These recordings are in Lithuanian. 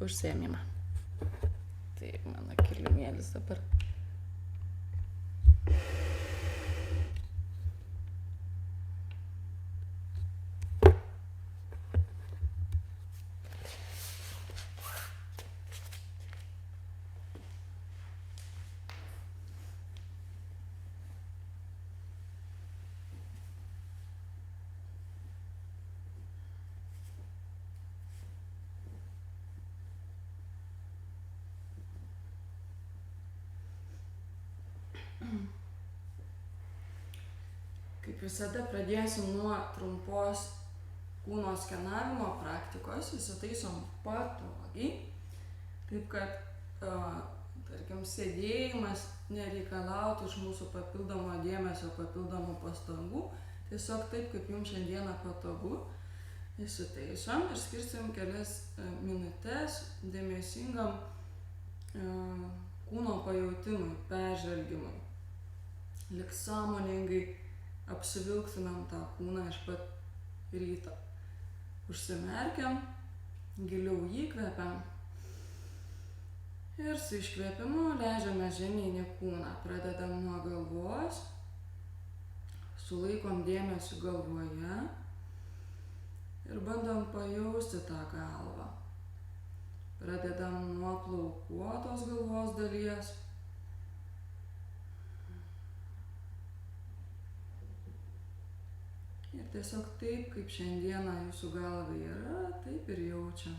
užsiėmimą. Tai mano kilimėlis dabar. Kaip visada pradėsim nuo trumpos kūno skenavimo praktikos, įsitaisom patogiai, taip kad, tarkim, sėdėjimas nereikalautų iš mūsų papildomo dėmesio, papildomų pastangų, tiesiog taip, kaip jums šiandieną patogu, įsitaisom ir skirsim kelias minutes dėmesingam kūno pajautimui, peržvelgimui. Lyg sąmoningai apsivilktumėm tą kūną iš pat ryto. Užsimerkiam, giliau įkvepiam ir su iškvėpimu leidžiame žemyn į kūną. Pradedam nuo galvos, sulaikom dėmesį galvoje ir bandom pajausti tą galvą. Pradedam nuo plaukuotos galvos dalies. Ir tiesiog taip, kaip šiandieną jūsų galva yra, taip ir jaučiam.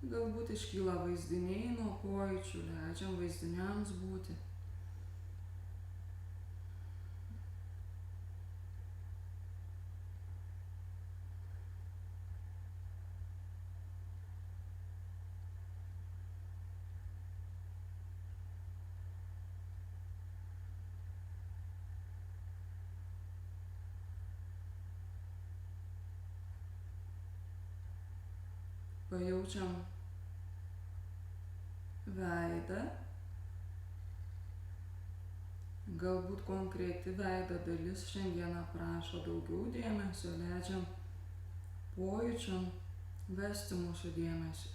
Galbūt iškyla vaizdiniai nuo pojūčių, leidžiam vaizdiniams būti. Pajaučiam veidą, galbūt konkreti veido dalis šiandieną prašo daugiau dėmesio, leidžiam pojūčiam vesti mūsų dėmesį.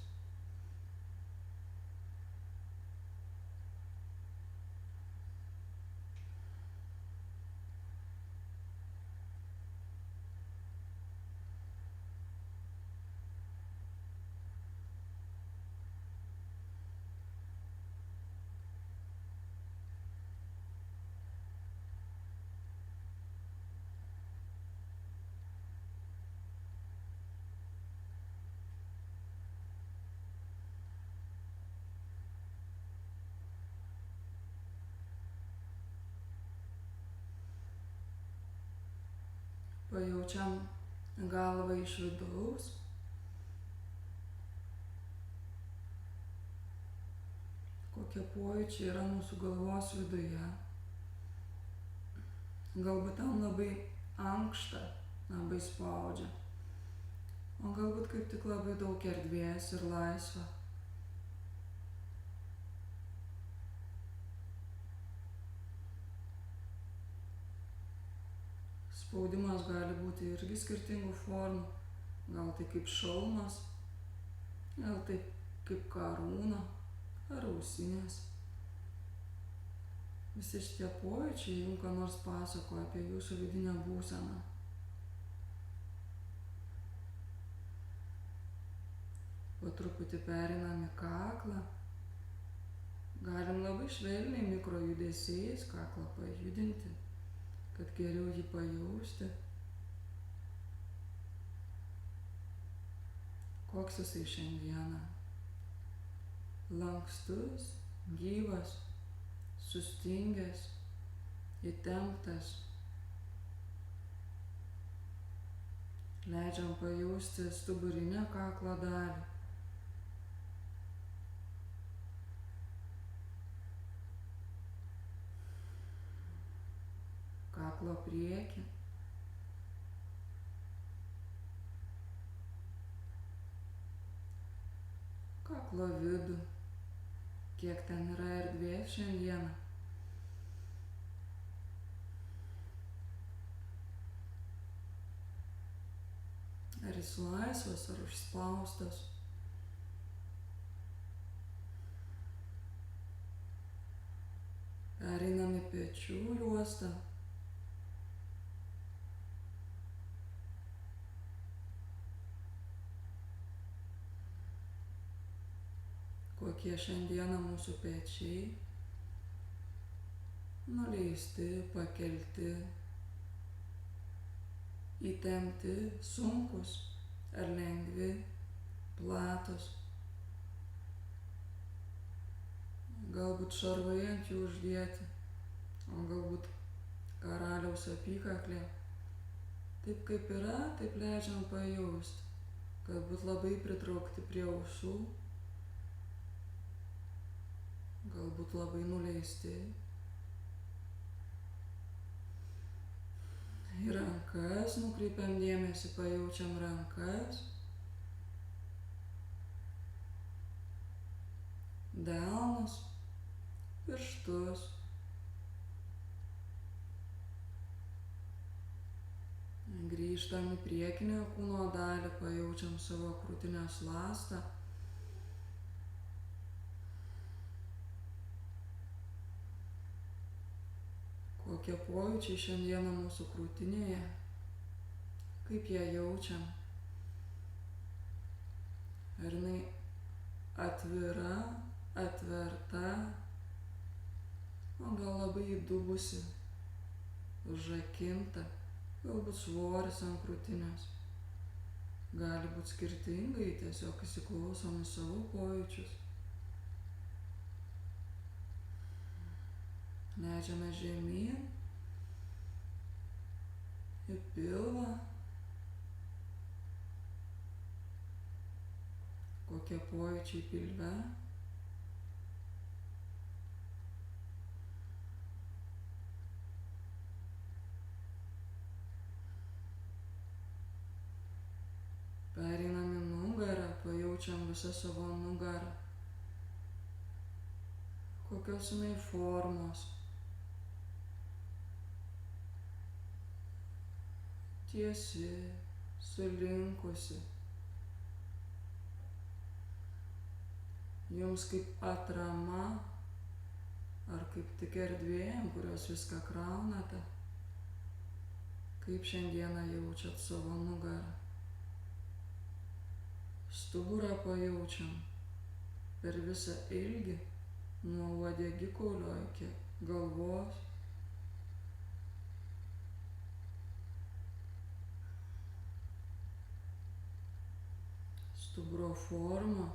Pajaučiam galvą iš vidaus. Kokie pojūčiai yra mūsų galvos viduje. Galbūt ten labai ankšta, labai spaudžia. O galbūt kaip tik labai daug erdvės ir laisva. Spaudimas gali būti irgi skirtingų formų. Gal tai kaip šalmas, gal tai kaip karūna ar ausinės. Visi šitie pojūčiai jums ką nors pasakoja apie jūsų vidinę būseną. Po truputį pereinam į kaklą. Galim labai švelniai mikrojudesiais kaklą pajudinti, kad geriau jį pajausti. Koks jisai šiandieną? Lankstus, gyvas, sustingęs, įtemptas. Leidžiam pajausti stuburinę kaklo dalį. Kaklo priekį. Kaklo vidų. Kiek ten yra erdvės šiandieną. Ar jis laisvas, ar užspaustas. pečių juostą. Kokie šiandieną mūsų pečiai. Nuleisti, pakelti, įtempti, sunkus ar lengvi, platus. Galbūt šarvai ant jų uždėti, o galbūt karaliaus apykaklė. Taip kaip yra, taip leidžiam pajausti. Galbūt labai pritraukti prie ausų, galbūt labai nuleisti. Į rankas nukreipiam dėmesį, pajaučiam rankas, delnus, pirštus. Grįžtam į priekinę kūno dalį, pajaučiam savo krūtinės ląstą. Kokie pojūčiai šiandieną mūsų krūtinėje, kaip ją jaučiam. Ar jinai atvira, atverta, o gal labai įdubusi, užrakinta, galbūt svoris ant krūtinės. Gali būti skirtingai, tiesiog įsiklausom į savo pojūčius. Leidžiame žemyn, į pilvą. Kokie pojūčiai pilve. Pereinam į nugarą, pajaučiam visą savo nugarą. Kokios jinai formos. Tiesi, sulinkusi. Jums kaip atrama, ar kaip tik erdvė, ant kurios viską kraunate. Kaip šiandieną jaučiat savo nugarą. Stuburą pajaučiam per visą ilgį, nuo uodegikaulio iki galvos. Stuburo formą,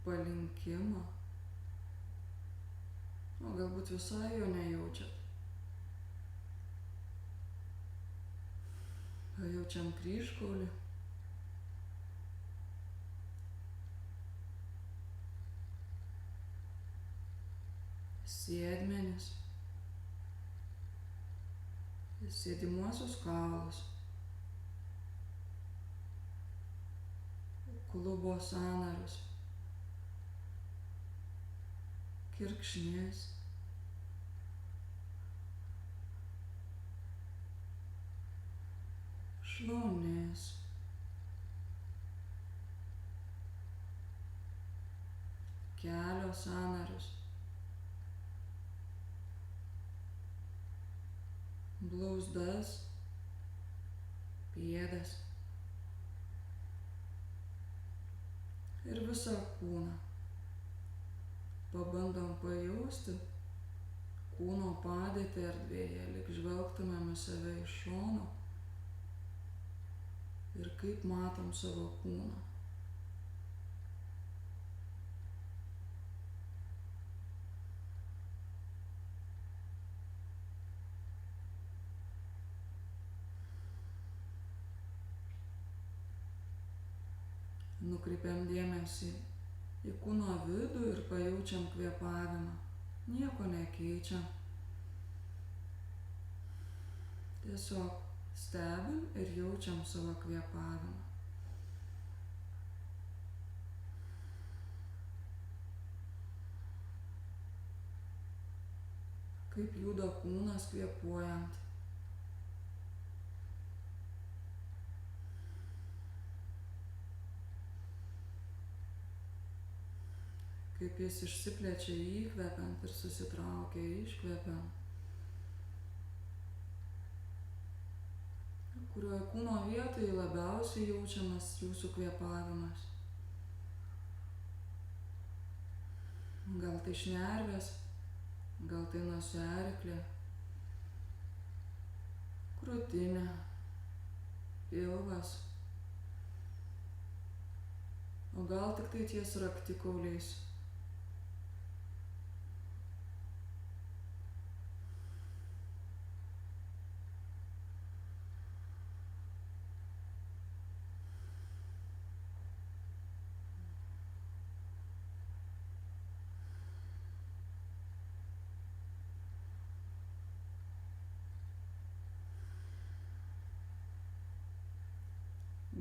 palinkimą, o galbūt visai jo nejaučiat. Pajaučiam kryžkaulį, sėdmenis, sėdimuosius kaulus, klubo sąnarius, kirkšnis, šlaunis, kelio sąnarius, blauzdas, pėdas ir visą kūną. Pabandom pajausti kūno padėtį erdvėje, lyg žvelgtumėm į save iš šono ir kaip matom savo kūną. Nukreipiam dėmesį į kūno vidų ir pajaučiam kvėpavimą. Nieko nekeičiam. Tiesiog stebim ir jaučiam savo kvėpavimą. Kaip juda kūnas kvėpuojant. kaip jis išsiplečia įkvepiant ir susitraukia iškvepiant. Kurioje kūno vietoje labiausiai jaučiamas jūsų kvėpavimas. Gal tai šnervės, gal tai nosiaryklė, krūtinė, pilvas, o gal tik tai ties raktikauliais.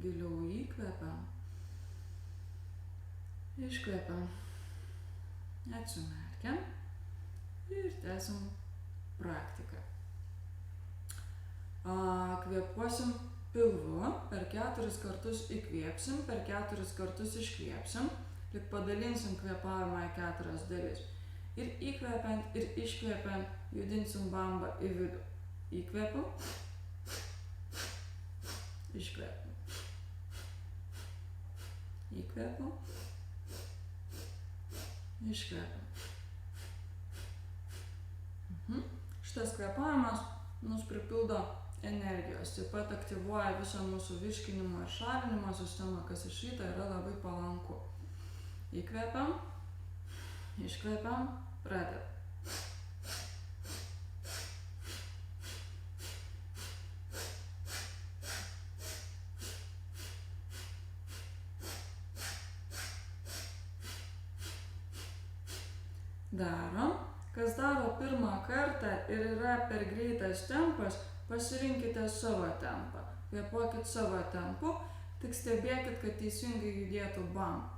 Giliau įkvepiam, iškvepiam, atsimerkiam ir tęsim praktiką. Kvėpuosim pilvu, per 4 kartus įkvėpsim, per 4 kartus iškvėpsim, lyg padalinsim kvėpavimą į 4 dalis. Ir įkvepiant ir iškvepiant judinsim bambą į vidų. Įkvepiu, iškvepiu. Įkvepiu, iškvepiu. Šitas kvėpavimas mus pripildo energijos, taip pat aktyvuoja visą mūsų virškinimo ir šalinimo sistemą, kas iš ryto yra labai palanku. Įkvepiam, iškvepiam, pradedam. Darom. Kas daro pirmą kartą ir yra per greitas tempas, pasirinkite savo tempą. Kvėpuokit savo tempu, tik stebėkit, kad teisingai judėtų bamba.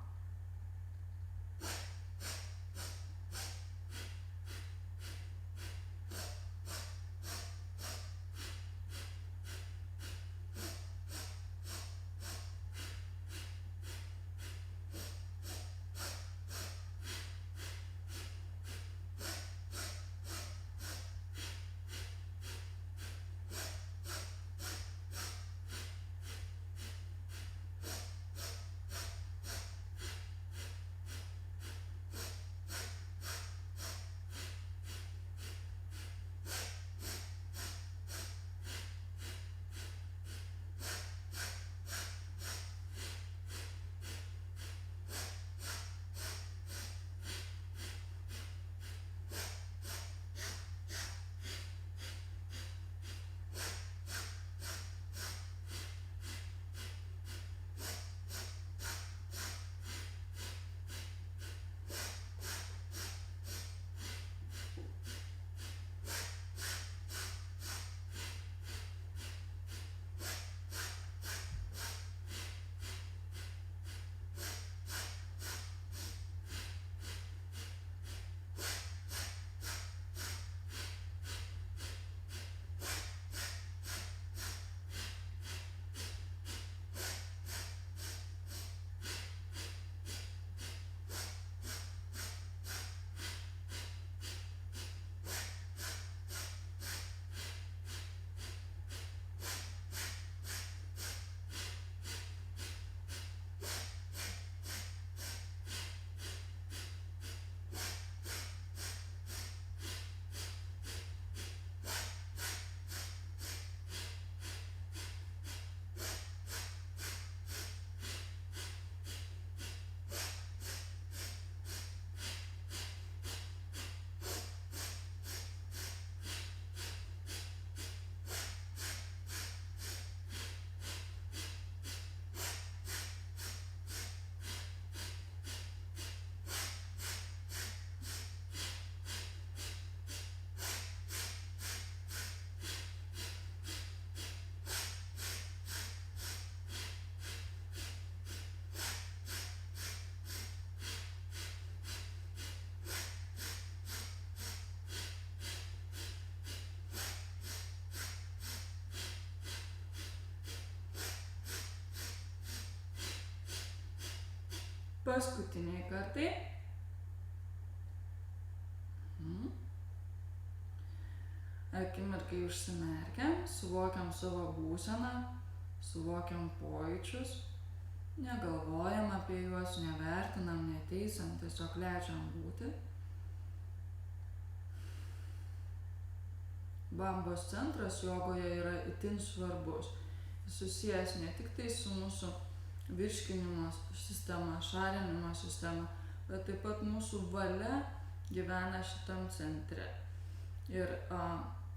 Paskutiniai kartai. Akimirkai užsimerkiam, suvokiam savo būseną, suvokiam pojūčius, negalvojam apie juos, nevertinam, neteisiam, tiesiog leidžiam būti. Bambos centras jogoje yra itin svarbus. Jis susijęs ne tik tai su mūsų virškinimo sistema, šalinimo sistema, bet taip pat mūsų valia gyvena šitam centre. Ir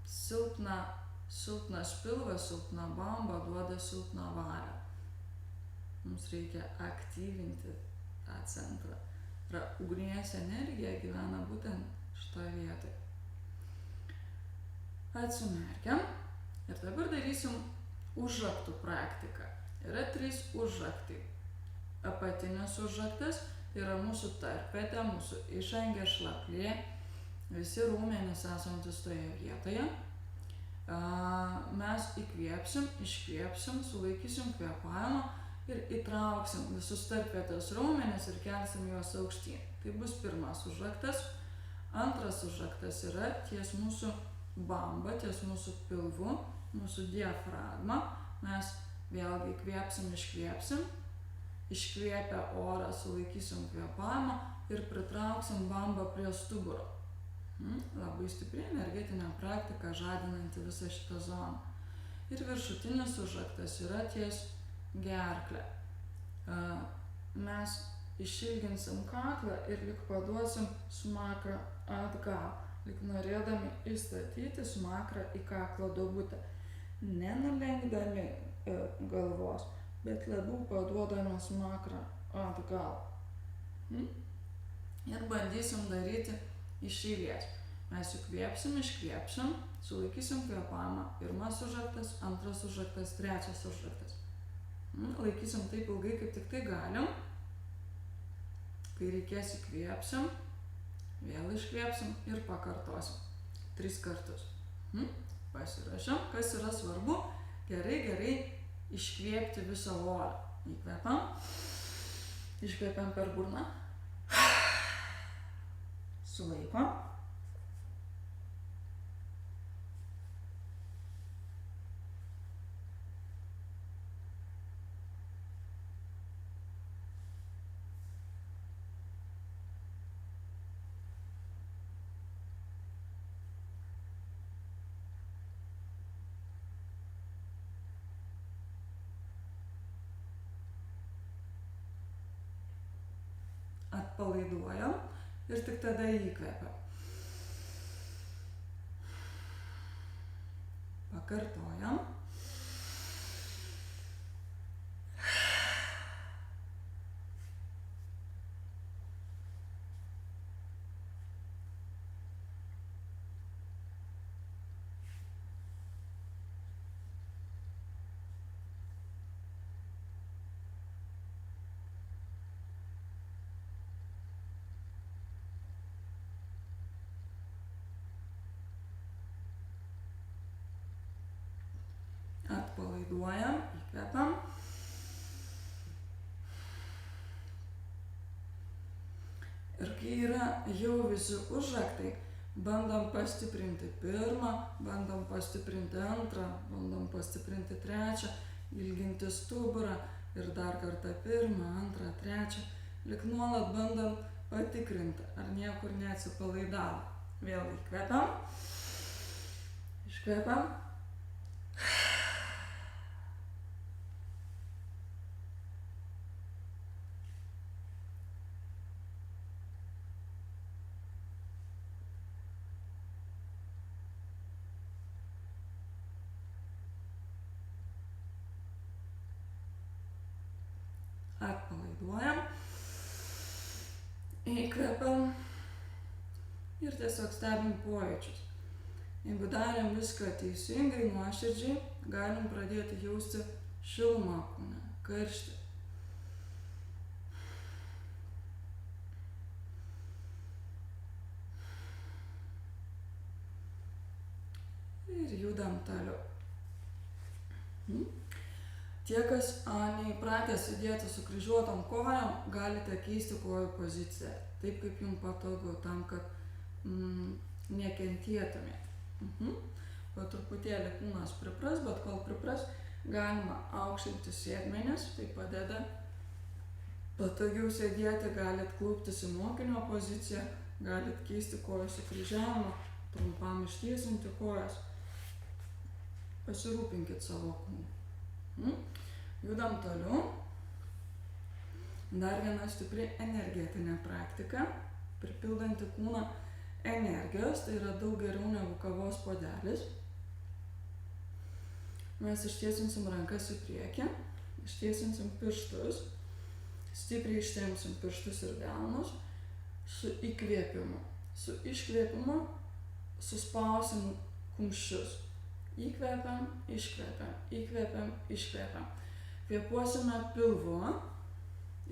silpnas pilvas, silpna bamba duoda silpną valią. Mums reikia aktyvinti tą centrą. Ir ugnies energija gyvena būtent šitoje vietoje. Atsimerkiam ir dabar darysim užraktų praktiką. Yra 3 užraktai. Apatinis užraktas yra mūsų tarpvietė, mūsų išangė, šlaplė, visi raumenys esantis toje vietoje. Mes įkvėpsim, iškvėpsim, sulaikysim kvėpavimą ir įtrauksim visus tarpvietės raumenis ir kelsim juos aukštyn. Tai bus pirmas užraktas. Antras užraktas yra ties mūsų bamba, ties mūsų pilvu, mūsų diafragma. Mes vėlgi įkvėpsim, iškvėpsim. Iškvėpę orą sulaikysim kvėpavimą ir pritrauksim bambą prie stuburo. Labai stipri energetinė praktika, žadinanti visą šitą zoną. Ir viršutinis užraktas yra ties gerklę. Mes išilginsim kaklą ir lyg paduosim smakrą atgal, lyg norėdami įstatyti smakrą į kaklo duobutę. Nenulenkdami galvos, bet labiau paduodami smakrą atgal. Ir bandysim daryti iš eilės. Mes įkvėpsim, iškvėpsim, sulaikysim kvėpavimą. Pirmas užraktas, antras užraktas, trečias užraktas. Laikysim taip ilgai, kaip tik tai galim. Kai reikės įkvėpsim, vėl iškvėpsim ir pakartosim 3 kartus. Pasirašom, kas yra svarbu, gerai iškvėpti visą orą. Įkvėpam, iškvėpiam per burną, sulaikom. Atpalaiduojam ir tik tada įkvepiam. Pakartojam. Atpalaiduojam, įkvepiam. Ir kai yra jau visi užraktai, bandom pastiprinti pirmą, bandom pastiprinti antrą, bandom pastiprinti trečią, ilginti stuburą ir dar kartą pirmą, antrą, trečią. Lyg nuolat bandom patikrinti, ar niekur neatsipalaidavo. Vėl įkvepiam, iškvepiam. Atpalaiduojam, įkvepiam ir tiesiog stebim pojūčius. Jeigu darėm viską teisingai, nuoširdžiai, galim pradėti jausti šilumą kūne, karštį. Ir judam toliau. Tie, kas neįpratę sėdėti su kryžiuotom kojom, galite keisti kojų poziciją, taip kaip jums patogu, tam, kad nekentėtumėte. po truputėlį kūnas pripras, bet kol pripras, galima aukštinti sėdmenis, tai padeda patogiau sėdėti, galit klauptis į mokinio poziciją, galit keisti kojų sukryžiavimą, trumpam ištiesinti kojas. Pasirūpinkit savo kūnu. Judam toliau. Dar viena stipri energetinė praktika, pripildanti kūną energijos, tai yra daug geriau negu kavos puodelis. Mes ištiesinsim rankas į priekį, ištiesinsim pirštus, stipriai ištempsim pirštus ir delnus su įkvėpimu. Su iškvėpimu suspausim kumščius. Įkvėpiam, iškvėpiam, įkvėpiam, iškvėpiam. Kvėpuosime pilvu,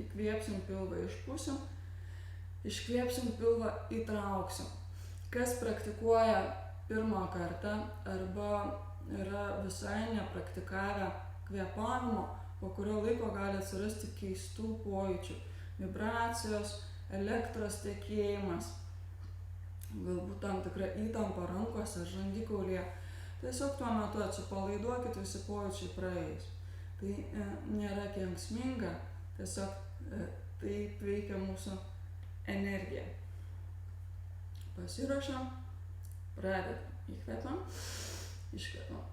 įkvėpsim pilvą, išpūsim, iškvėpsim pilvą, įtrauksim. Kas praktikuoja pirmą kartą arba yra visai nepraktikavę kvėpavimo, po kurio laiko gali atsirasti keistų pojūčių. Vibracijos, elektros tekėjimas, galbūt tam tikra įtampa rankose, žandikaulyje. Tiesiog tuo metu atsipalaiduokit, visi pojūčiai praeis. Tai nėra kenksminga, tiesiog taip veikia mūsų energija. Pasiruošiam, pradedam. Įkvepiam, iškvepiam.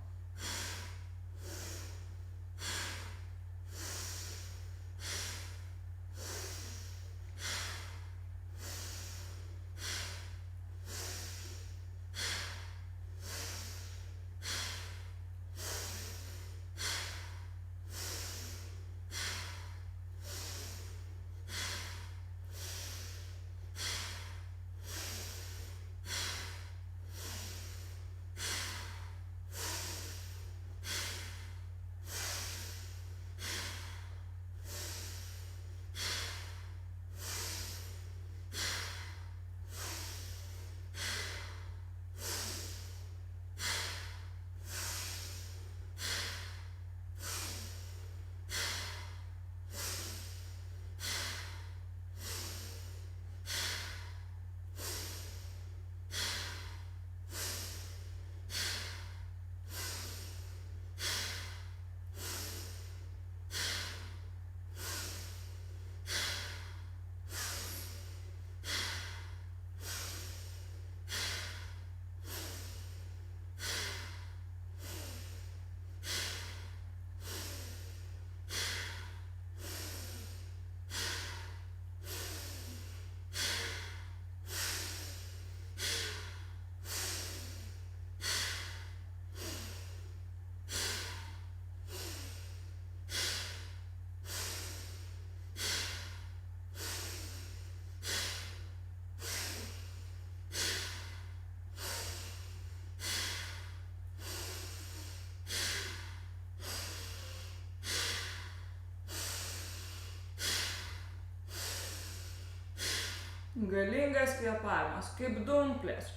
Galingas kvėpavimas, kaip dumplės.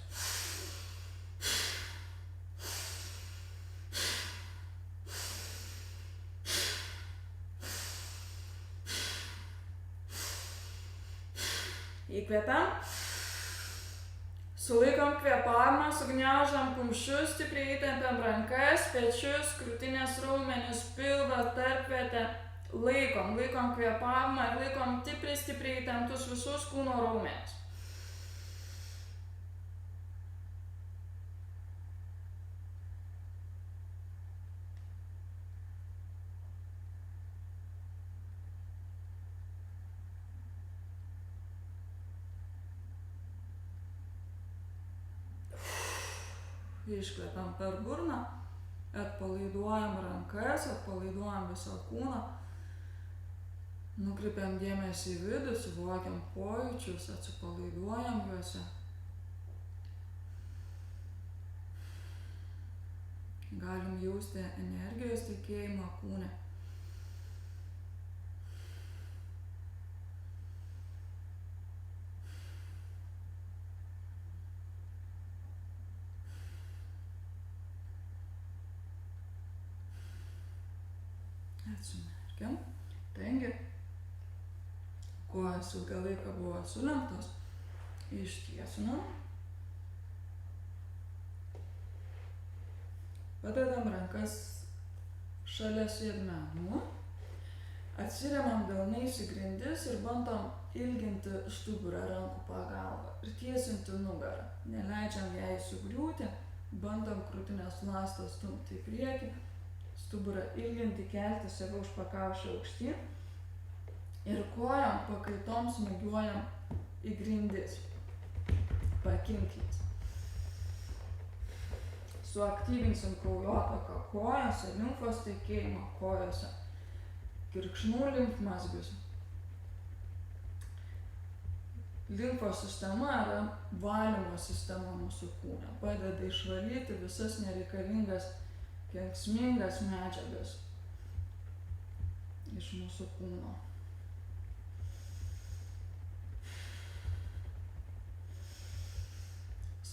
Įkvepiam. Sulaikom kvėpavimą, sugniaužiam kumščius, stipriai įtempiam rankas, pečius, krūtinės raumenis, pilvą, tarpvietę. Laikom kvėpavimą ir laikom stipriai įtemptus visus kūno raumenis. Iškvepiam per burną, atpalaiduojam rankas, atpalaiduojam visą kūną. Nukreipiam dėmesį į vidų, suvokiam pojūčius, atsipalaiduojam juose. Galim jausti energijos tekėjimą kūne. Atsimerkiam. Tengi. Kojos ilgą laiką buvo sulenktos, ištiesinam. Padedam rankas šalia sėdmenų, atsiremiam delnais į grindis ir bandom ilginti stuburą rankų pagalba ir tiesinti nugarą. Neleidžiam jai sugriūti, bandom krūtinės ląstą stumti į priekį, stuburą ilginti, kelti save už pakaušio aukštyn ir kojom pakaitom smūgiuojam į grindis, pakinkliais. Suaktyvinsim kraujotaką kojose, limfos tekėjimą kojose, kirkšnų limfmazgius. Limfos sistema yra valymo sistema mūsų kūne, padeda išvalyti visas nereikalingas, kenksmingas medžiagas iš mūsų kūno.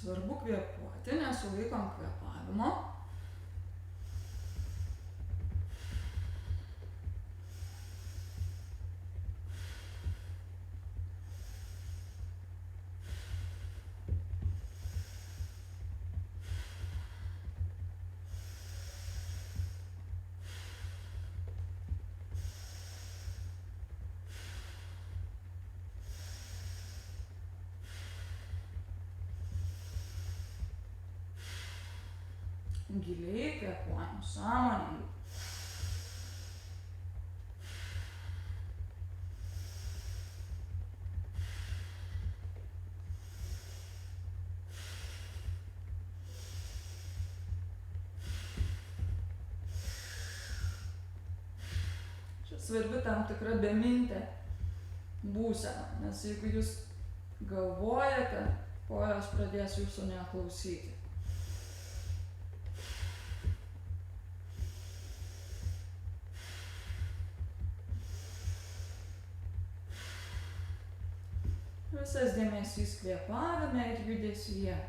Svarbu kvėpuoti, nesulaikom kvėpavimo. Giliai kvėpuojam, sąmoningai. Čia svarbi tam tikra bemintė būsena, nes jeigu jūs galvojate, kojos pradės jūsų neklausyti. Visas dėmesys kvėpavime ir judesyje.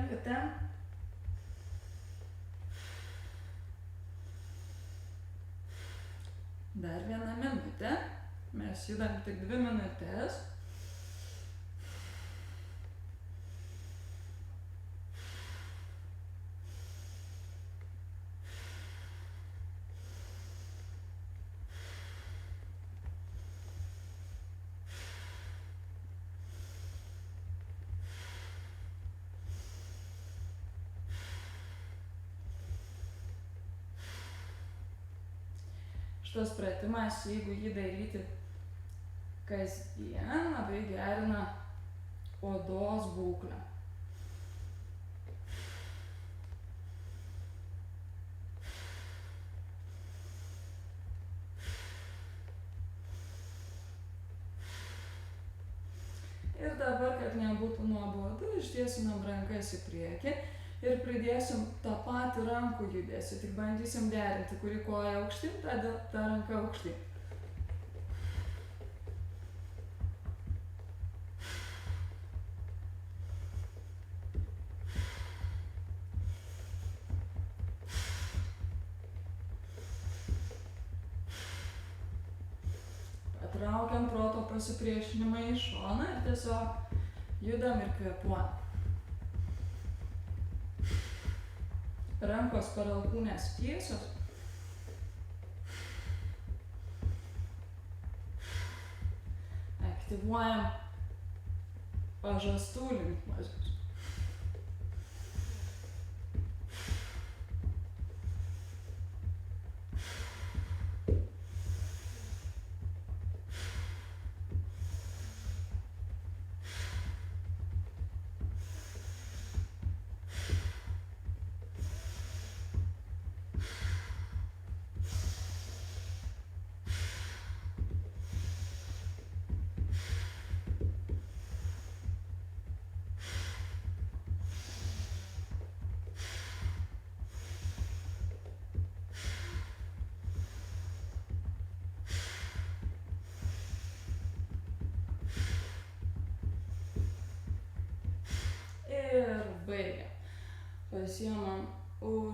Judam. Dar 1 minutė. Mes judam tik 2 minutės. Šitas pratimas, jeigu jį daryti kasdien, labai gerina odos būklę. Ir dabar, kad nebūtų nuobodu, ištiesinam rankas į priekį ir pridėsim tą patį rankų judesį, tik bandysim derinti, kuri koja aukštyn, ta ranka aukštyn. Patraukiam proto pasipriešinimą į šoną ir tiesiog judam ir kvėpuojam. Rankos per alkūnes tiesios. Aktyvuojam pažastų limfmazgius.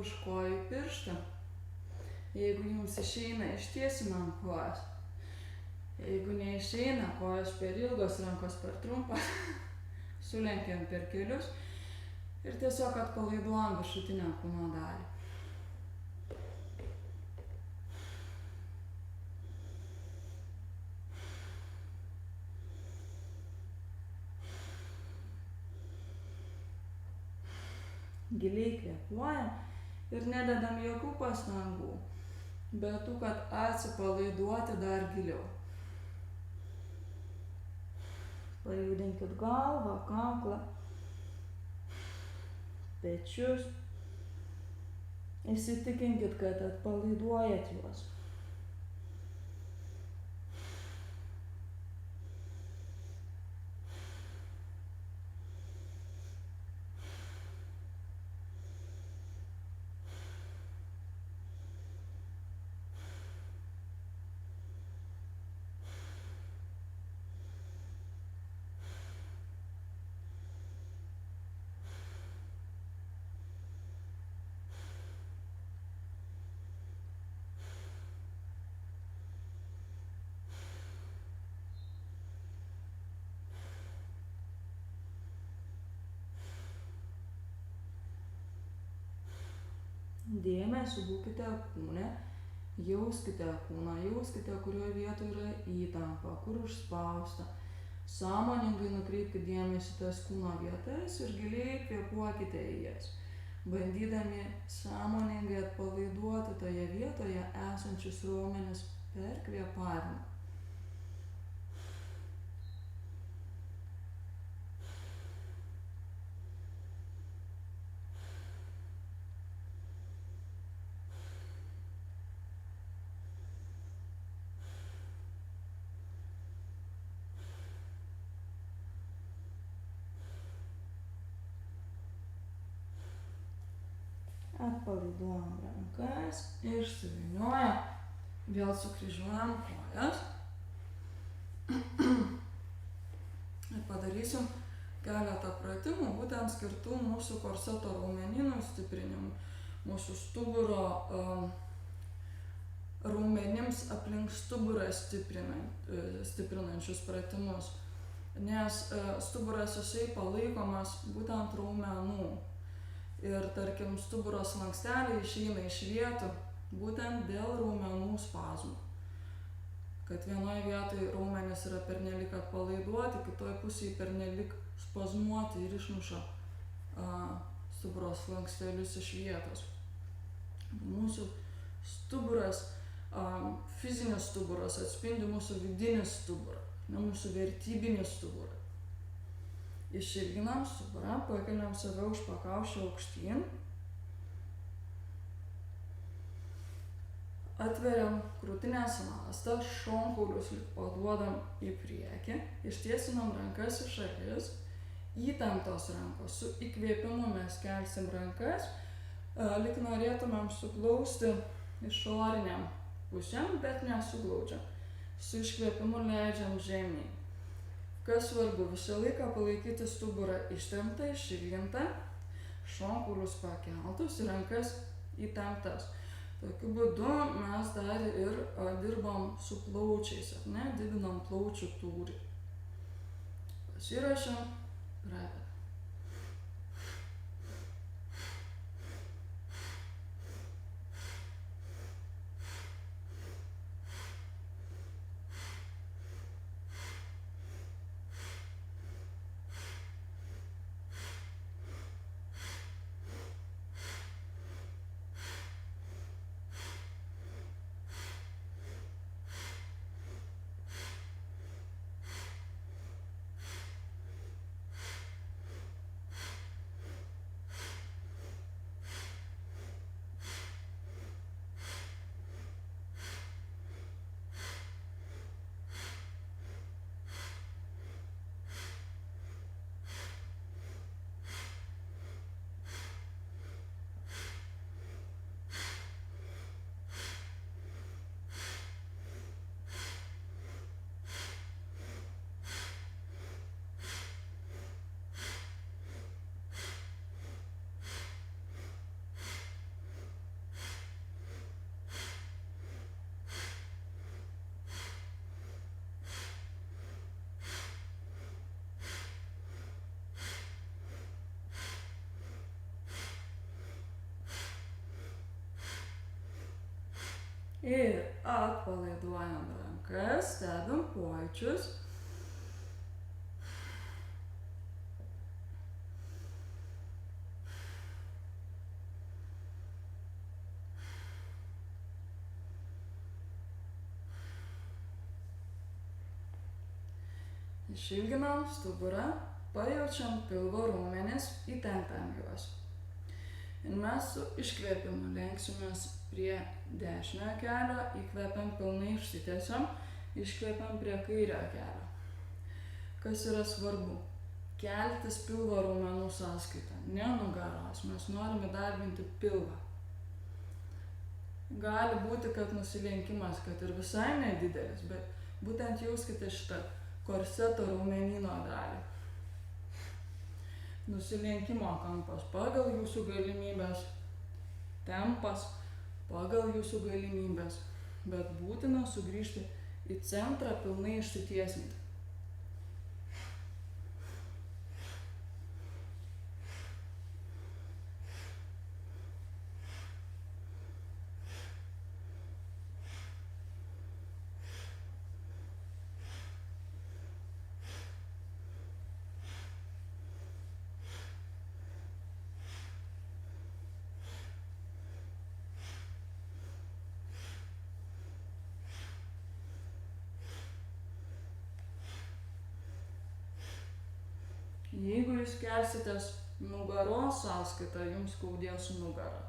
už kojų pirštą. Jeigu jums išeina, ištiesinam kojas. Jeigu neišeina, kojos per ilgos, rankos per trumpas, sulenkiam per kelius ir tiesiog atpalaiduojam viršutinę kūno dalį. Giliai kvėpuojam ir nededam jokių pastangų, bet tų, kad atsipalaiduoti dar giliau. Pajudinkit galvą, kaklą, pečius. Įsitikinkit, kad atpalaiduojat juos. Dėmesį būkite kūne, jauskite kūną, jauskite, kurioje vietoje yra įtampa, kur užspausta. Sąmoningai nukreipkite dėmesį tas kūno vietas ir giliai kvėpuokite į jas, bandydami sąmoningai atpalaiduoti toje vietoje esančius raumenis per kvėpavimą. Atpalaiduojam rankas, išsivyniojam, vėl sukryžiuojam kojas ir padarysim keletą pratimų, būtent skirtų mūsų korseto raumenynų stiprinimui, mūsų stuburo raumenims aplink stuburą stiprinančius pratimus, nes stuburas jisai palaikomas būtent raumenų. Ir tarkim, stuburo slanksteliai išeina iš vietų būtent dėl raumenų spazmų. Kad vienoje vietoje raumenys yra pernelik atpalaiduoti, kitoje pusėje pernelik spazmuoti ir išmuša stuburo slankstelius iš vietos. Mūsų stuburas, fizinis stuburas atspindi mūsų vidinį stuburą, ne mūsų vertybinį stuburą. Išilginam stuburą, pakeliam save už pakaušio aukštyn. Atveriam krūtinės ląstą, šonkaulius lyg paduodam į priekį, ištiesinam rankas į šalis, įtemptos rankos. Su įkvėpimu mes kelsim rankas, lyg norėtumėm suglausti išoriniam pusėm, bet nesuglaudžiam. Su iškvėpimu leidžiam žemyn. Kas svarbu, visą laiką palaikyti stuburą ištemptą, išilgintą, šonkaulius pakeltus ir rankas įtemptas. Tokiu būdu mes dar ir dirbam su plaučiais, didinam plaučių tūrį. Pasirašam, pradedam. Ir atpalaiduojam rankas, stebim pojūčius. Išilginam stuburą, pajaučiam pilvo raumenis, įtempiam juos. Ir mes su iškvėpimu lenksimės prie dešiniojo kelio, įkvepiam pilnai išsitiesiam, iškvepiam prie kairiojo kelio. Kas yra svarbu? Keltis pilvo raumenų sąskaita, ne nugaros, mes norime įdarbinti pilvą. Gali būti, kad nusilenkimas, kad ir visai nedidelis, bet būtent jauskite šitą korseto raumenyno dalį. Nusilenkimo kampas pagal jūsų galimybės, tempas pagal jūsų galimybės, bet būtina sugrįžti į centrą pilnai išsitiesinti. Jeigu jūs kelsitės nugaros sąskaitą, jums skaudės nugarą.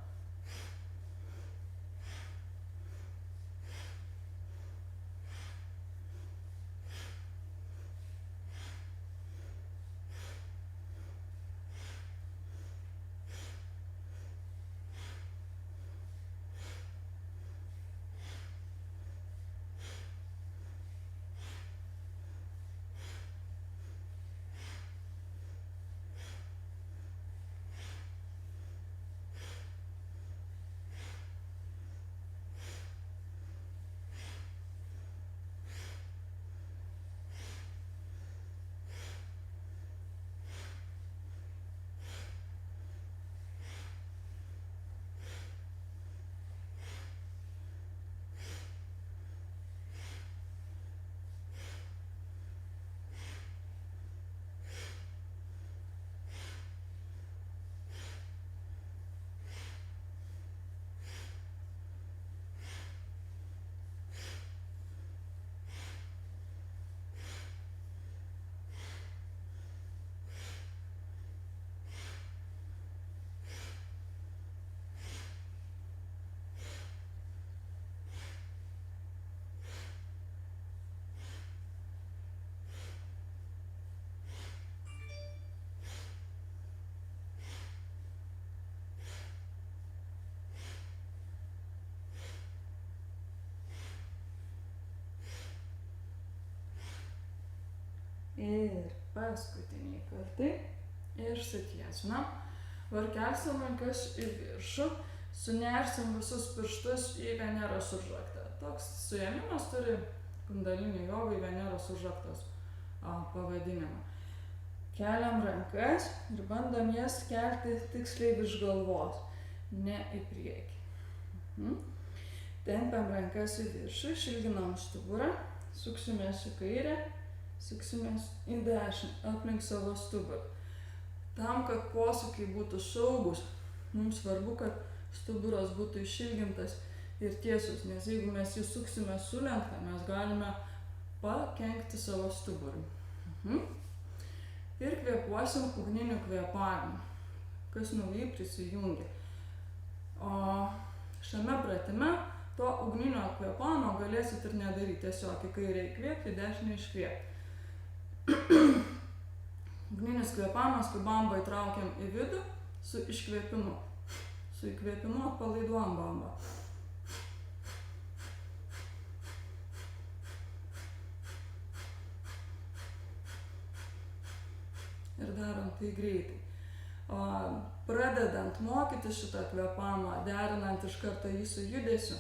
Ir paskutiniai kartai išsitiesinam. Ir kelsim rankas į viršų, sunersim visus pirštus į Veneros užraktą. Toks suėmimas turi kundalini jogai Veneros užraktos pavadinimą. Keliam rankas ir bandom jas kelti tiksliai virš galvos, ne į priekį. Tempiam rankas į viršų, išilginam stuburą, suksimės į kairę, suksimės į dešinę, aplink savo stuburą. Tam, kad posūkiai būtų saugus, mums svarbu, kad stuburas būtų išilgintas ir tiesus, nes jeigu mes jį suksime sulenktą, mes galime pakenkti savo stuburui. Ir kvėpuosim ugniniu kvėpavimu, kas naujai prisijungia. O šiame pratime to ugninio kvėpavimo galėsit ir nedaryti, tiesiog į kairę įkvėpti, į dešinę iškvėpti. Ugninis kvėpavimas, kai bambą įtraukiam į vidų su iškvėpimu. Su įkvėpimu atpalaiduojam bambą. Ir darom tai greitai. Pradedant mokyti šitą kvėpavimą, derinant iš karto jį su judesiu,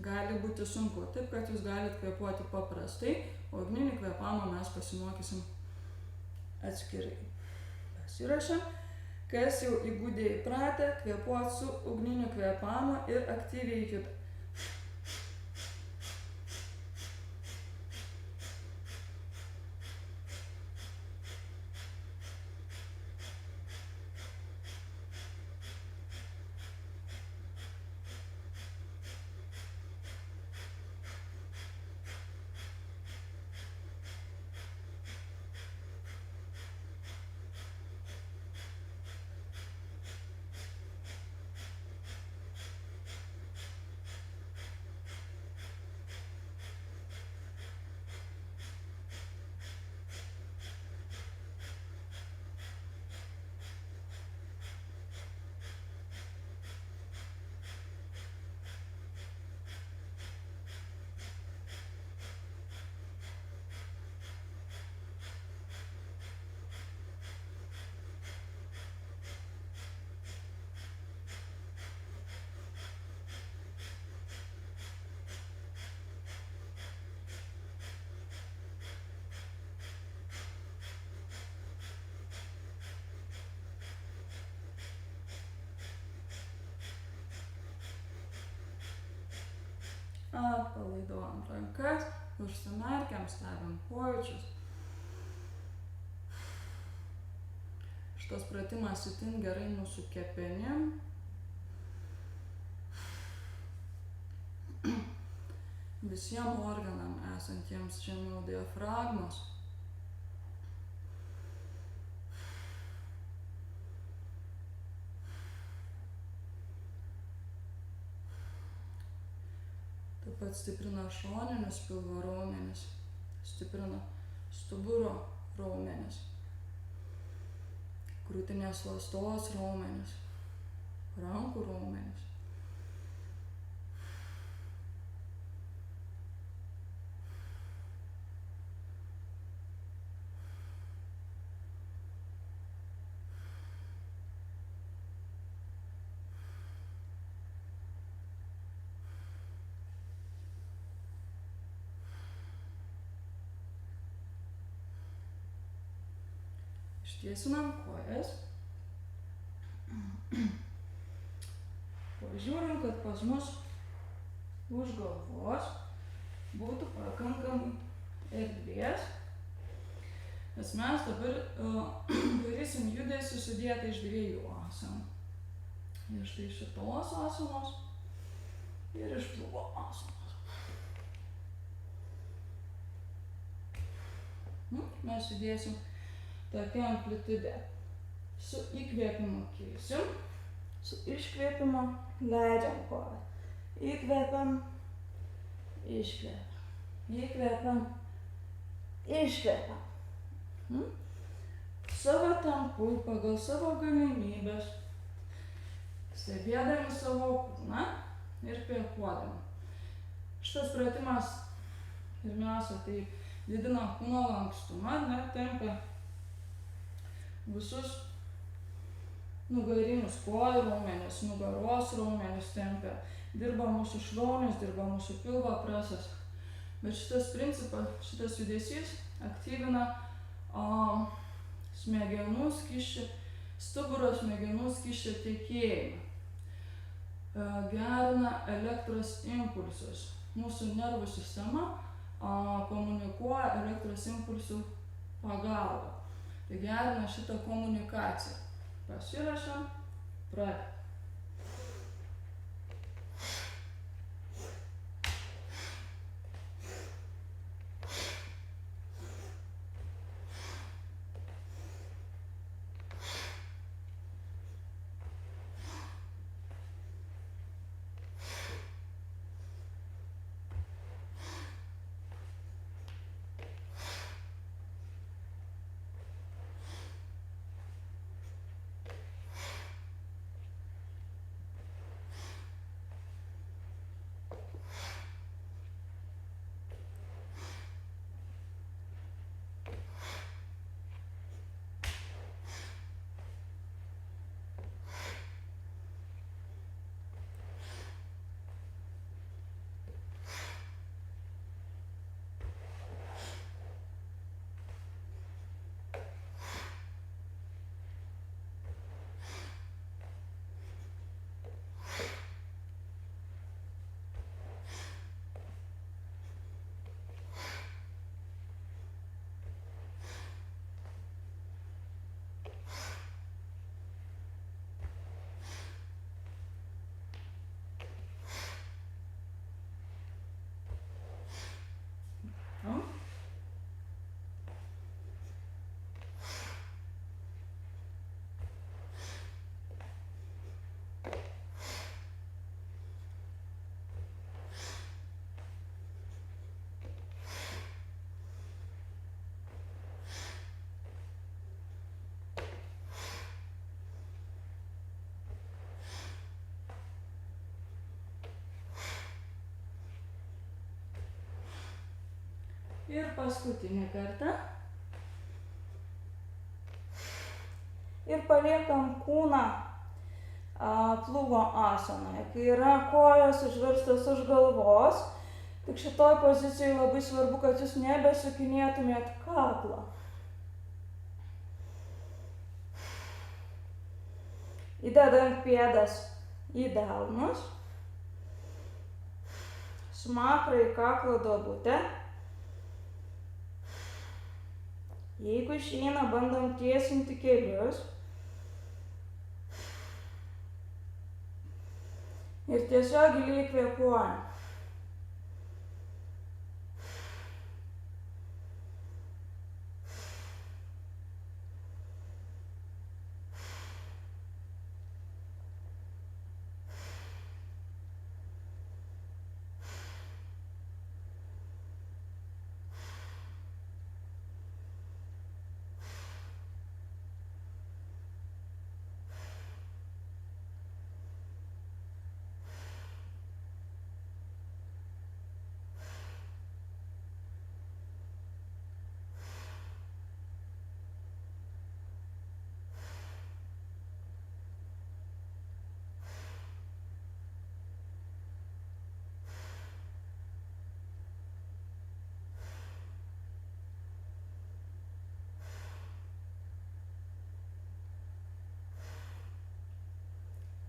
gali būti sunku. Taip, kad jūs galite kvėpuoti paprastai, o ugninį kvėpavimą mes pasimokysim atskirai. Pasirašam. Kas jau įgūdė įpratę, kvėpuot su ugniniu kvėpavimu ir aktyviai juda. Atpalaiduojam rankas, užsimerkiam, stebim pojūčius. Šitas pratimas itin gerai mūsų kepenim. Visiems organam esantiems žemiau diafragmos. Taip pat stiprina šoninius pilvo raumenis, stiprina stuburo raumenis, krūtinės ląstos raumenis, rankų raumenis. Ištiesinam kojas. Pažiūrim, kad pas mus už galvos būtų pakankamai erdvės, nes mes dabar darysim judesį sudėtą iš 2 asanų. Ir štai šitos asanos ir iš pilvo asanos. Mes judėsim tokia amplitude. Su įkvėpimu keisim, su iškvėpimu leidžiam koją. Įkvėpiam, iškvėpiam, įkvėpiam, iškvėpiam. Savo tempu, pagal savo galimybės, stebėdami savo kūną ir kvėpuodami. Šitas pratimas pirmiausia tai didina kūno lankstumą, tempia visus nugarinius kojų raumenis, nugaros raumenis tempia, dirba mūsų šlaunis, dirba mūsų pilvo presas. Bet šitas principas, šitas judesys aktyvina smegenų skysčio, stuburo smegenų skysčio tekėjimą, gerina elektros impulsus. Mūsų nervų sistema komunikuoja elektros impulsų pagalba. Tai gerina šitą komunikaciją. Pasirašam, pradedam. Ir paskutinį kartą. Ir paliekam kūną plūgo asanoje, kai yra kojos užverstos už galvos. Tik šitoj pozicijai labai svarbu, kad jūs nebesukinėtumėt kaklą. Įdedant pėdas į delnus. smakrą į kaklo duobutę. Jeigu išeina, bandom tiesinti kelius. Ir tiesiog giliai kvėpuojam.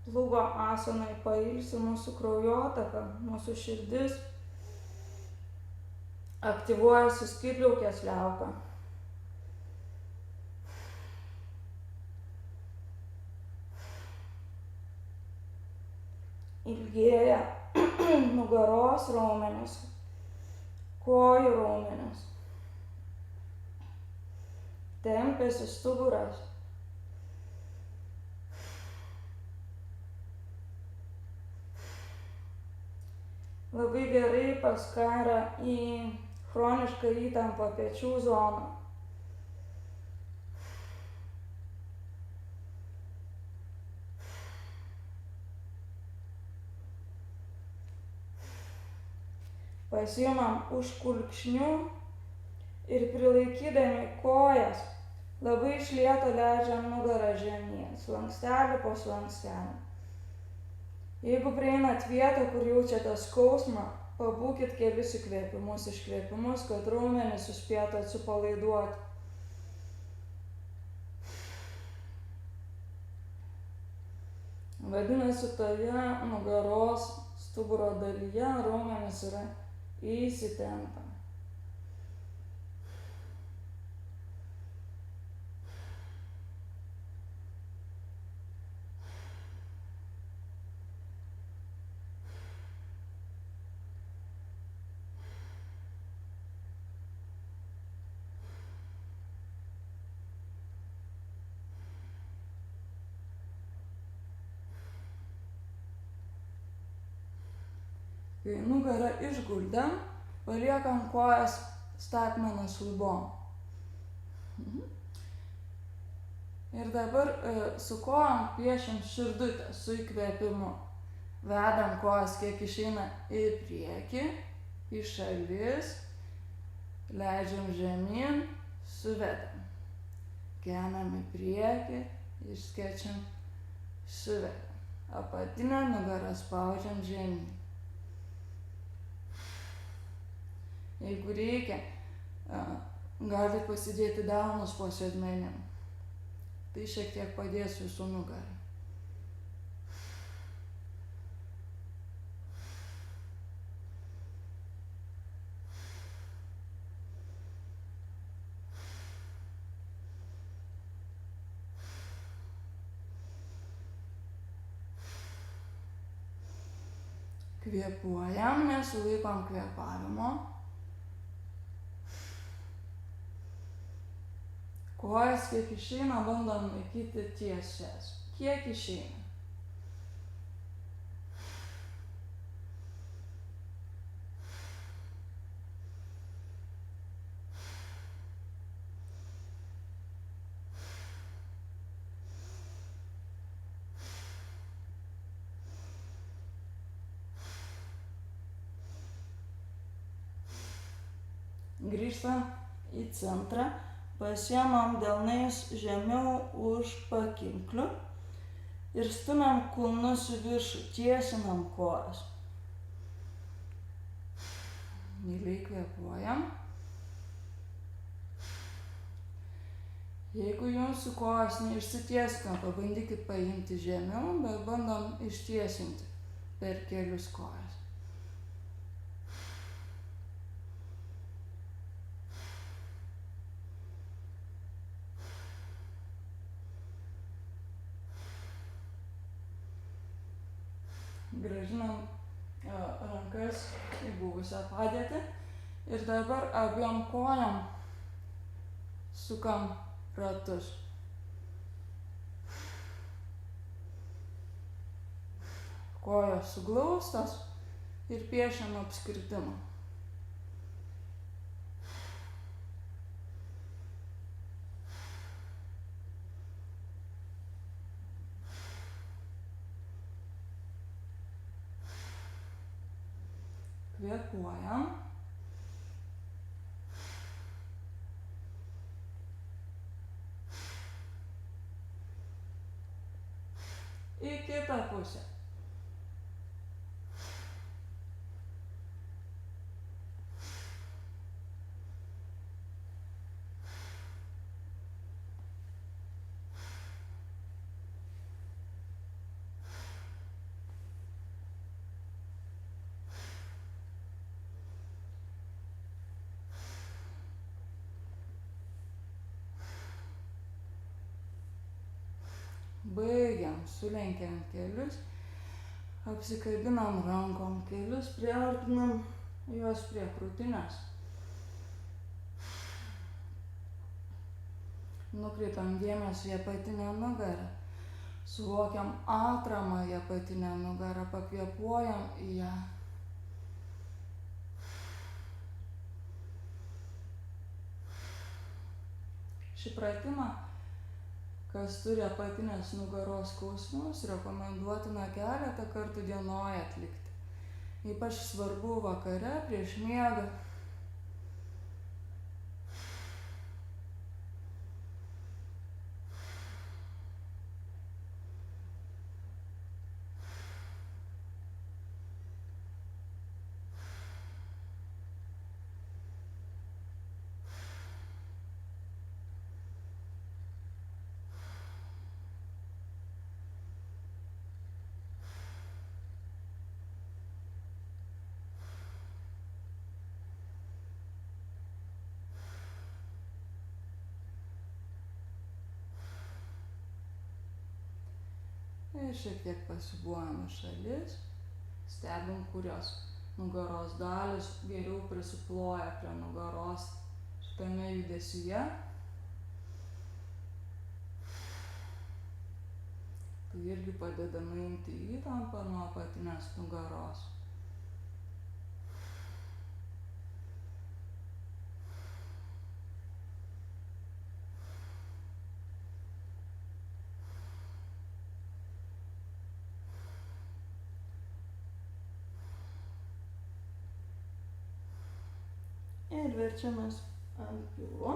Plūgo asanai pailsi mūsų kraujotaką, mūsų širdis, aktyvuojasi skydliaukės liauka. Ilgėja nugaros raumenys, kojų raumenys, tempiasi stuburas. Labai gerai paskara į chronišką įtampą pečių zoną. Pasiimam už kulkšnių ir prilaikydami kojas labai iš lėto leidžiam nugarą žemyn, slankstelį po slankstelį. Jeigu prieinat vietą, kur jaučiate skausmą, pabūkit kelis įkvėpimus, iškvėpimus, kad raumenys suspėtų atsipalaiduoti. Vadinasi, toje nugaros stuburo dalyje raumenys yra įsitempę. Kai nugarą išguldėm, paliekam kojas statmenos lubom. Ir dabar su kojom piešim širdutę su įkvėpimu. Vedam kojas kiek išeina į priekį, į šalis, leidžiam žemyn, suvedam. Keliam į priekį, išskėčiam, suvedam. Apatinę nugarą spaudžiam žemyn. Jeigu reikia, gali pasidėti delnus po sėdmenim. Tai šiek tiek padės jūsų nugarai. Kvėpuojam, nesulaikom kvėpavimo. Kojas kiek išeina, bandom laikyti tiesias. Kiek išeina. Grįžtam į centrą, pasiemam delnais žemiau už pakinklių ir stumiam kulnus į viršų, tiesinam kojas. Giliai kvėpuojam. Jeigu jūsų kojos neišsitiesina, pabandykit paimti žemiau, bet bandom ištiesinti per kelius kojas. grąžinam rankas į buvusią padėtį ir dabar abiem kojom sukam ratus. Kojos suglaustos ir piešiam apskritimą. Kvėpuojam. Į kitą pusę. Baigiam, sulenkiam kelius, apsikabinam rankom kelius, priartinam juos prie krūtinės. Nukreipiam dėmesį į apatinę nugarą. Suvokiam atramą į apatinę nugarą, pakvėpuojam į ją. Šį pratimą, kas turi apatinės nugaros skausmus, rekomenduotina keletą kartų dienoje atlikti. Ypač svarbu vakare prieš miegą. Ir šiek tiek pasibuojam į šalis, stebim, kurios nugaros dalys geriau prisiploja prie nugaros šitame judesyje. Tai irgi padeda nuimti įtampą nuo apatinės nugaros. Ir verčiamės ant pilvo.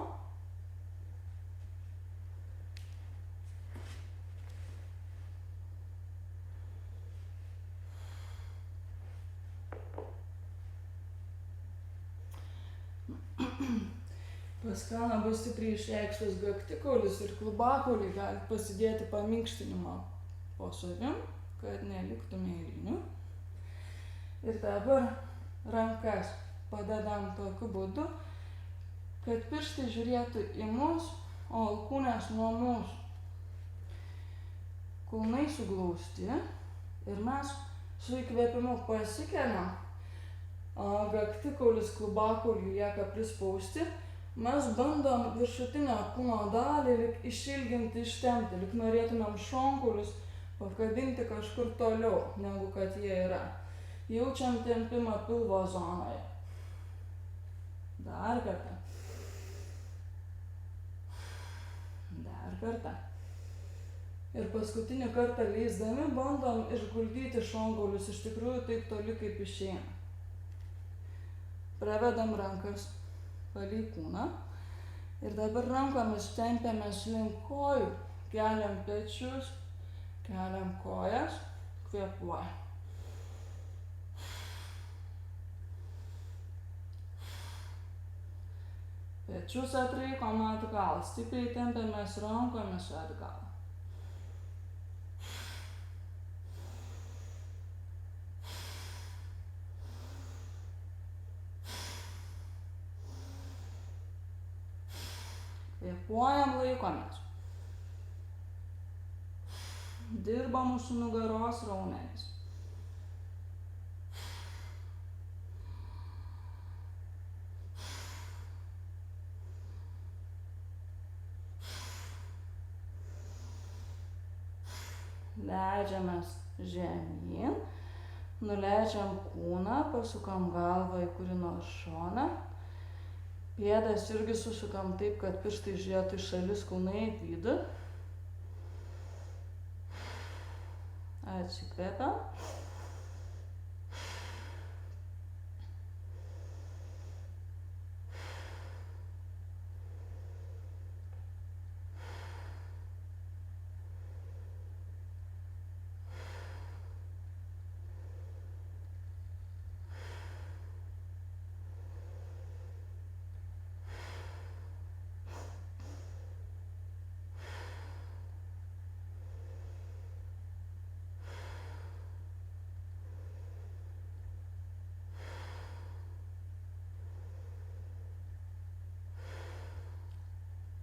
Pas ką labai stipriai išreikštas kaktikaulis ir klubakauliai, galit pasidėti paminkštinimą po savim, kad neliktų mėlynių. Ir dabar rankas padedam tokiu būdu, kad pirštai žiūrėtų į mus, o alkūnės nuo mūsų. Kulnai suglausti ir mes su įkvėpimu pasikeliam, kaktikaulis, klubakauliai lieka prispausti. Mes bandom viršutinę kūno dalį lyg išilginti, ištempti, lyg norėtumėm šonkaulius pakabinti kažkur toliau, negu kad jie yra. Jaučiam tempimą pilvo zonoje. Dar kartą. Dar kartą. Ir paskutinį kartą leisdami bandom išguldyti šonkaulius iš tikrųjų taip toli, kaip išeina. Pravedam rankas palei kūną ir dabar rankomis tempiamės link kojų, keliam pečius, keliam kojas, kvėpuojam. Pečius atraikom atgal, stipriai tempiamės rankomis atgal. Kvėpuojam, laikomės. Dirba mūsų nugaros raumenys. leidžiamės žemyn, nuleidžiam kūną, pasukam galvą į kurį nors šoną. Pėdas irgi susukam taip, kad pirštai žiūrėtų į šalis, kulnai į vidų. Atsikvėpiam.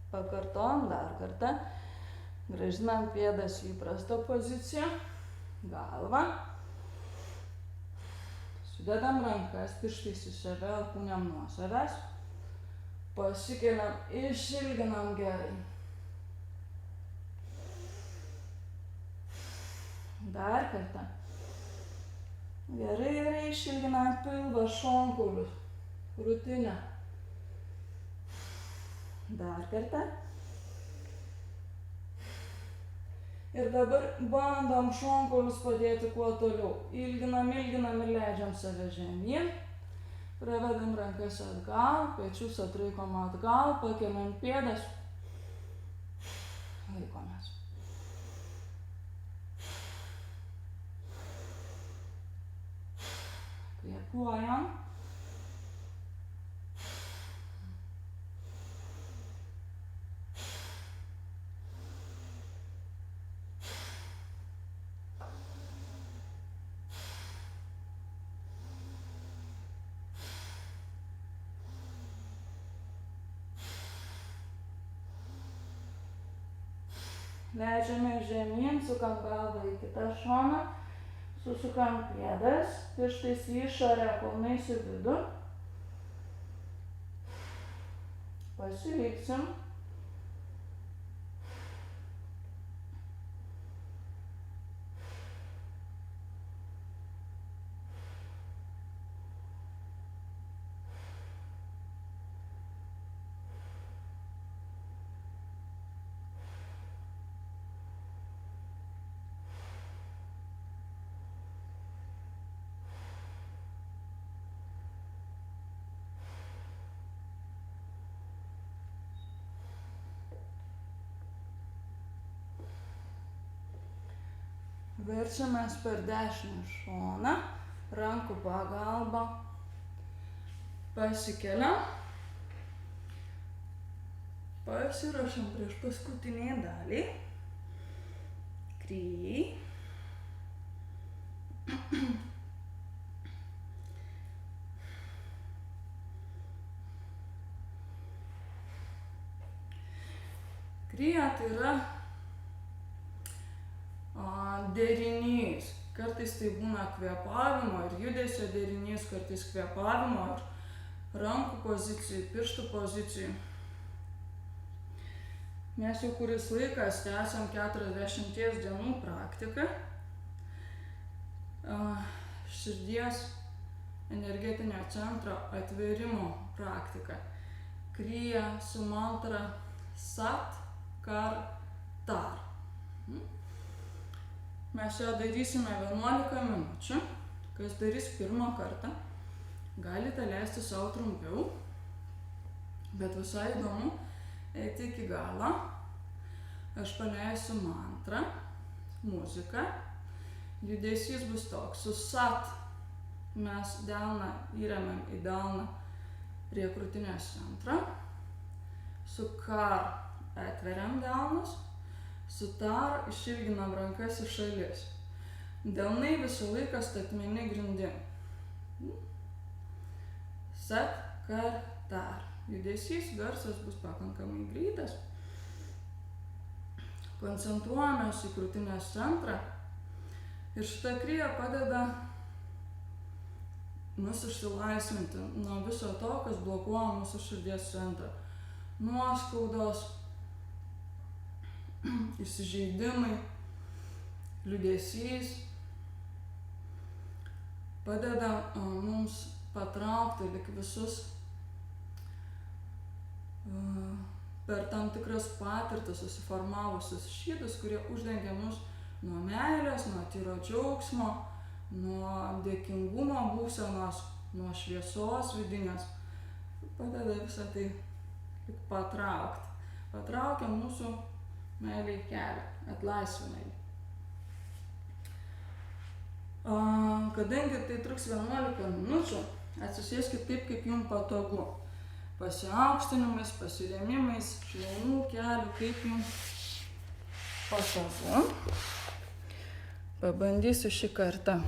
Pakartojam dar kartą. Grąžinam pėdas į įprastą poziciją. Galvą. Sudedam rankas, pirštais į save, alkūnėm nuo savęs. Pasikeliam, išilginam gerai. Dar kartą. Gerai išilginam pilvą, šonkaulius, krūtinę. Dar kartą. Ir dabar bandom šonkaulius padėti kuo toliau. Ilginam ir leidžiam save žemyn. Pravedam rankas atgal, pečius atraikom atgal, pakeliam pėdas. Laikomės. Kvėpuojam. Leidžiame žemyn, sukam galvą į kitą šoną, susukam pėdas, pirštais į išorę, kulnais į vidų. Pasiliksim. Verčiamės per dešinį šoną, rankų pagalba, pasikeliam, pasiruošiam prieš paskutinį dalį, krijai, krija tai yra derinys. Kartais tai būna kvėpavimo ir judesio derinys, kartais kvėpavimo ir rankų pozicijų, pirštų pozicijų. Mes jau kuris laikas tęsiam 40 dienų praktiką. Širdies energetinio centro atvėrimo praktika. Krija su mantra Sat Kar Tar. Mes ją darysime 11 minučių. Kas darys pirmą kartą, galite leisti savo trumpiau, bet visai įdomu eiti iki galo. Aš paleisiu mantrą, muziką. Judesys bus toks. Su sat mes delną įremiam į delną prie krūtinės centro. Su kar atveriam delnus. Su tar išilginam rankas į šalis. Delnai visą laiką statmeni grindim. Sat, kar, tar. Judesys, garsas bus pakankamai greitas. Koncentruojamės į krūtinės centrą. Ir šita krija padeda mus išsilaisvinti nuo viso to, kas blokuoja mūsų širdies centrą. Nuoskaudos, įsižeidimai, liūdesys padeda mums patraukti lyg visus per tam tikras patirtis susiformavusius šydus, kurie uždengia mus nuo meilės, nuo tyro džiaugsmo, nuo dėkingumo būsenos, nuo šviesos vidinės. Padeda visą tai patraukti. Patraukia mūsų meilei kelią, atlaisvina jį. Kadangi tai truks 11 minučių, atsisėskit taip, kaip jums patogu. Pasiaukštinimais, pasirėmimais, šlaunų kelių, kaip jums patogu. Pabandysiu šį kartą.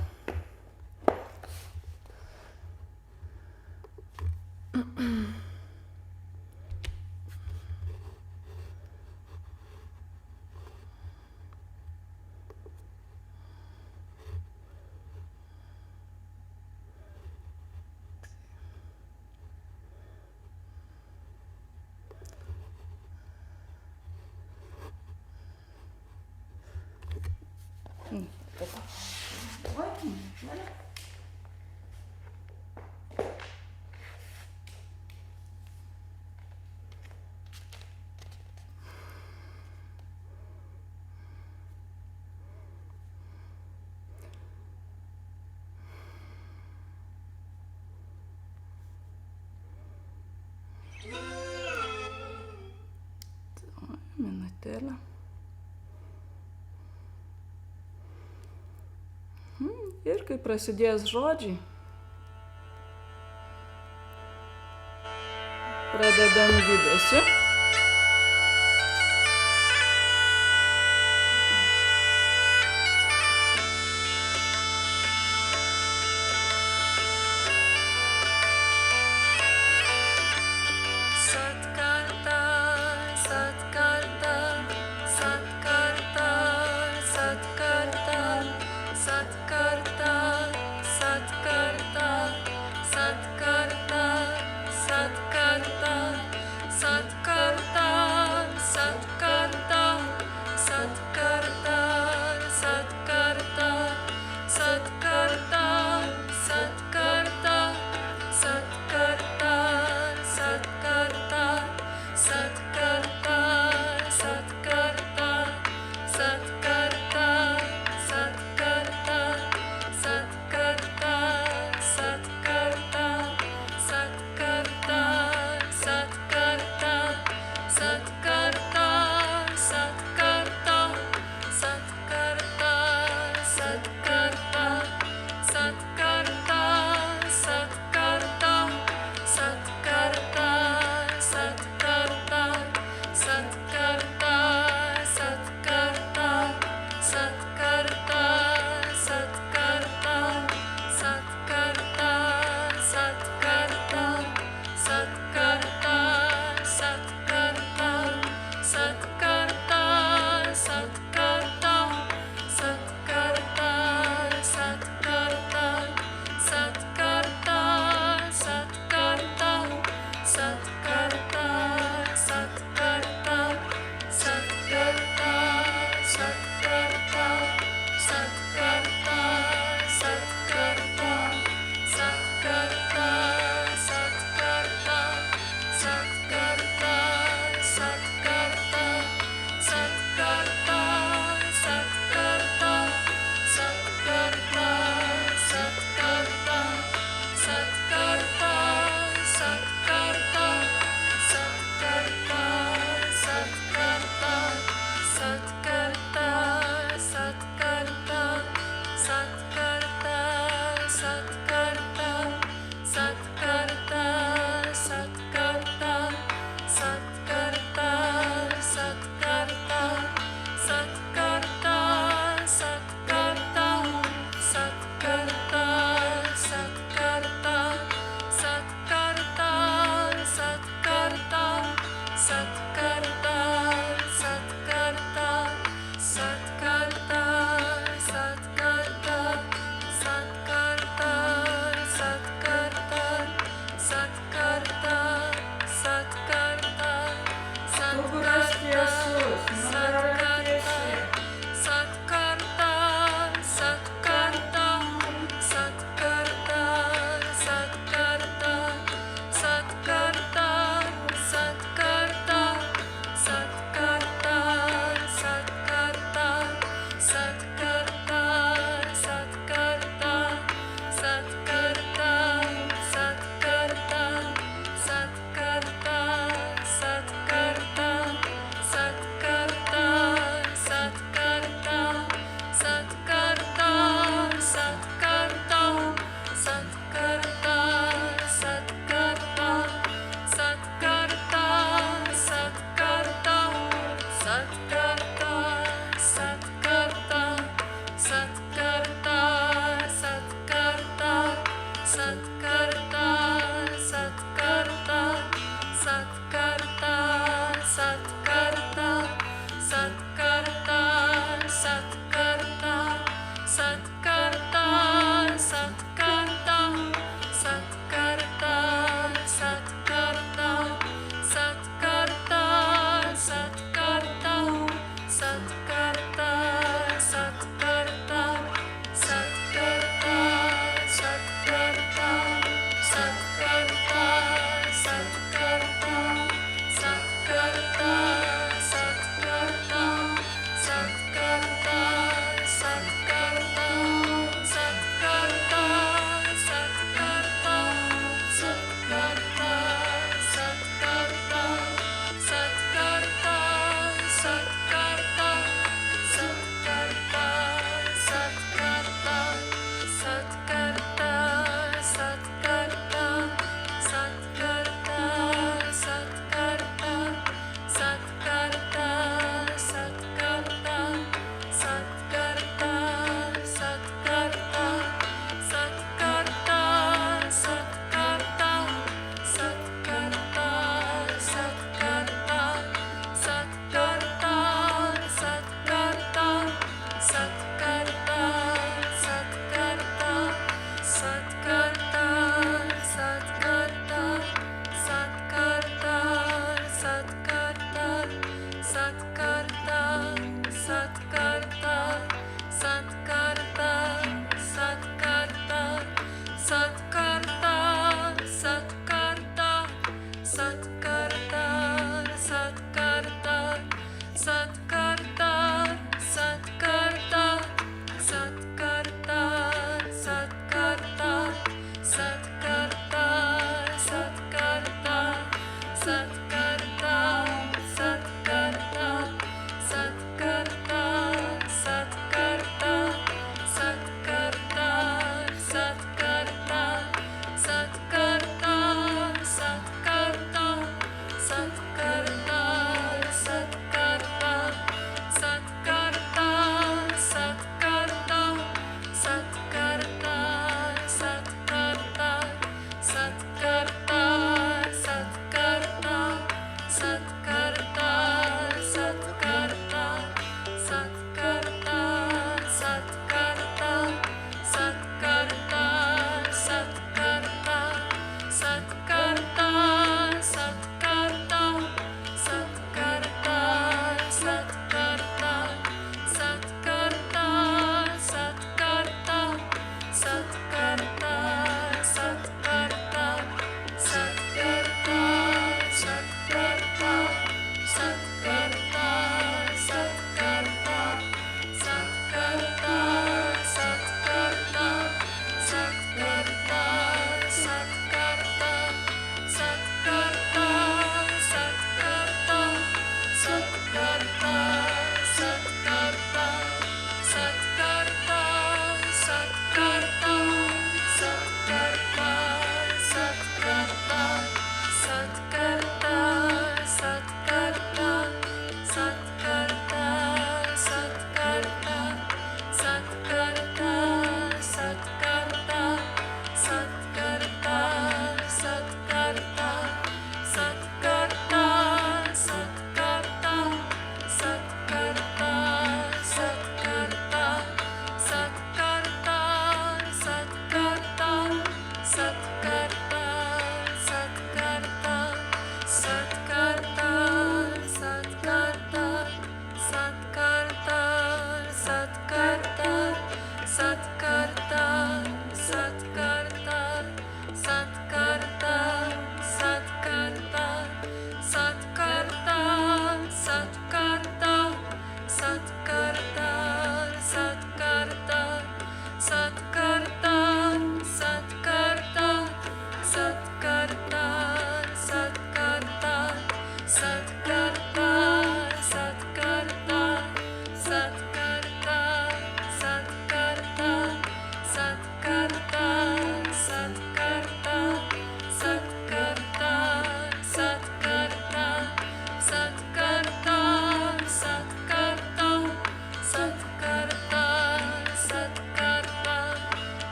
Minutėlę. Ir kai prasidės žodžiai, pradedam judesiu.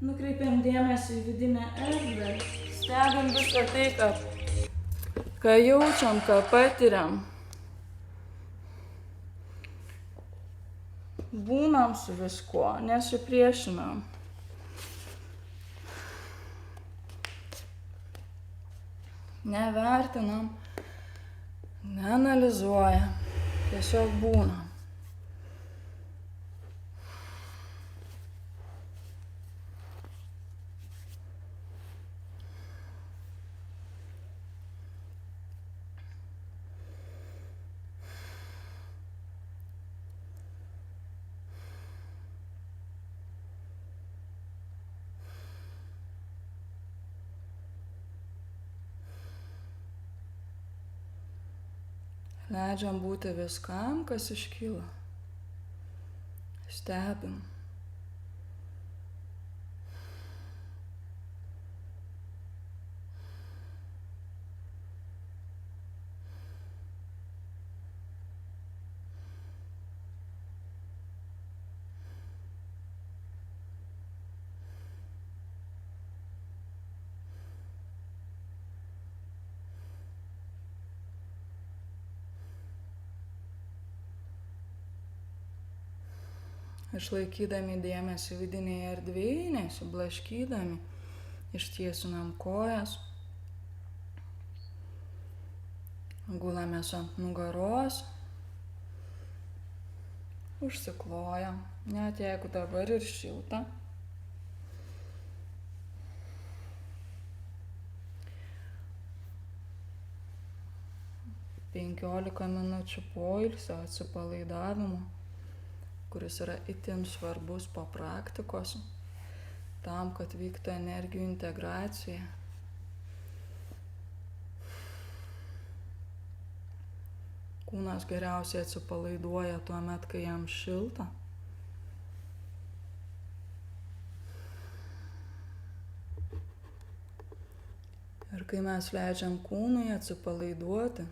Nukreipiam dėmesį į vidinę erdvę. Stebim visą tai, ką jaučiam, ką patiriam. Būnam su viskuo, nesipriešinam. Nevertinam, neanalizuojam, tiesiog būnam. Leidžiam būti viskam, kas iškyla. Stebim. Išlaikydami dėmesį vidinėje erdvėje, nesiblaškydami, ištiesinam kojas, gulamės ant nugaros, užsiklojam, net jeigu dabar ir šilta. Penkiolika minučių poilsio, atsipalaidavimo, kuris yra itin svarbus po praktikos, tam, kad vyktų energijų integracija. Kūnas geriausiai atsipalaiduoja tuo met, kai jam šilta. Ir kai mes leidžiam kūnui atsipalaiduoti,